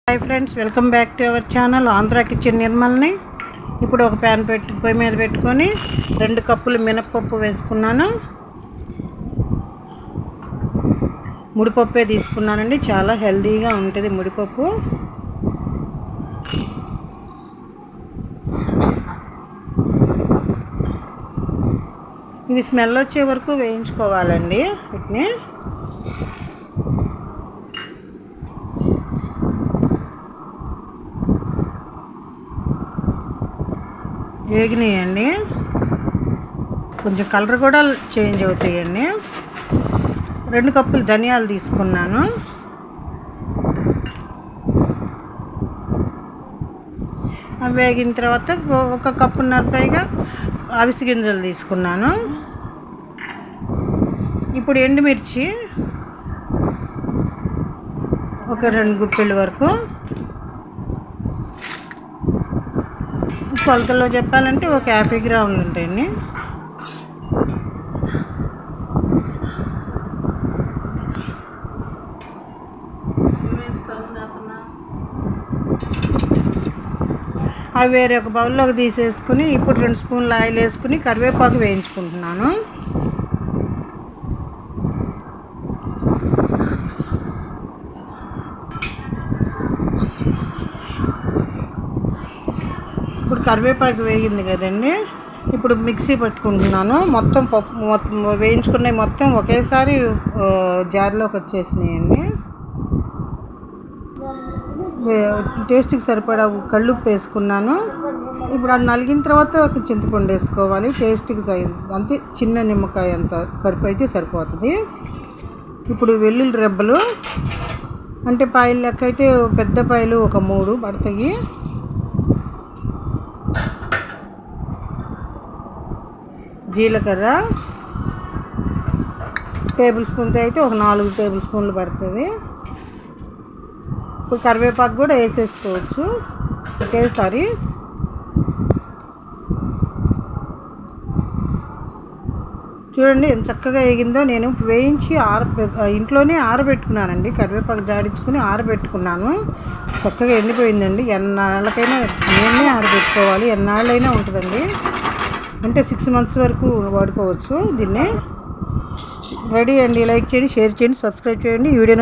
Hi friends, welcome back to our channel Andhra kitchen నిర్మల్ని. ఇప్పుడు ఒక ప్యాన్ పొయ్యి మీద పెట్టుకొని 2 కప్పులు మినపప్పు వేసుకున్నాను. ముడిపప్పే తీసుకున్నానండి, చాలా హెల్తీగా ఉంటుంది ముడిపప్పు. ఇవి స్మెల్ వచ్చే వరకు వేయించుకోవాలండి. వీటిని వేగినాయండి, కొంచెం కలర్ కూడా చేంజ్ అవుతాయండి. 2 కప్పులు ధనియాలు తీసుకున్నాను. అవి వేగిన తర్వాత 1 కప్పున్నర పైగా అవిసె గింజలు తీసుకున్నాను. ఇప్పుడు ఎండుమిర్చి ఒక 2 గుప్పెళ్ళ వరకు, కొలతలో చెప్పాలంటే ఒక 50 గ్రాములు ఉంటాయండి. అవి వేరే ఒక బౌల్లోకి తీసేసుకుని ఇప్పుడు 2 స్పూన్ల ఆయిల్ వేసుకుని కరివేపాకు వేయించుకుంటున్నాను. ఇప్పుడు కరివేపాకు వేగింది కదండి, ఇప్పుడు మిక్సీ పట్టుకుంటున్నాను. మొత్తం పప్పు వేయించుకున్నవి మొత్తం ఒకేసారి జార్లోకి వచ్చేసినాయండి. టేస్ట్కి సరిపడా కళ్ళుప్పు వేసుకున్నాను. ఇప్పుడు అది నలిగిన తర్వాత ఒక చింతపండు వేసుకోవాలి. టేస్ట్కి అంతే, చిన్న నిమ్మకాయ అంత సరిపోతే సరిపోతుంది. ఇప్పుడు వెల్లుల్లి రెబ్బలు అంటే పాయలు లెక్క అయితే పెద్ద పాయలు ఒక 3 పడతాయి. జీలకర్ర టేబుల్ స్పూన్తో అయితే ఒక 4 టేబుల్ స్పూన్లు పడుతుంది. ఇప్పుడు కరివేపాకు కూడా వేసేసుకోవచ్చు ఒకేసారి. చూడండి ఎంత చక్కగా వేగిందో. నేను వేయించి ఇంట్లోనే ఆరబెట్టుకున్నానండి. కరివేపాకు జాడించుకుని ఆరబెట్టుకున్నాను. చక్కగా ఎండిపోయిందండి. ఎన్నాళ్ళకైనా నేనే ఆరబెట్టుకోవాలి, ఎన్నాళ్ళైనా ఉంటుందండి. అంటే 6 months వరకు వాడుకోవచ్చు దీన్ని. రెడీ అండి. లైక్ చేయండి, షేర్ చేయండి, సబ్స్క్రైబ్ చేయండి. ఈ వీడియో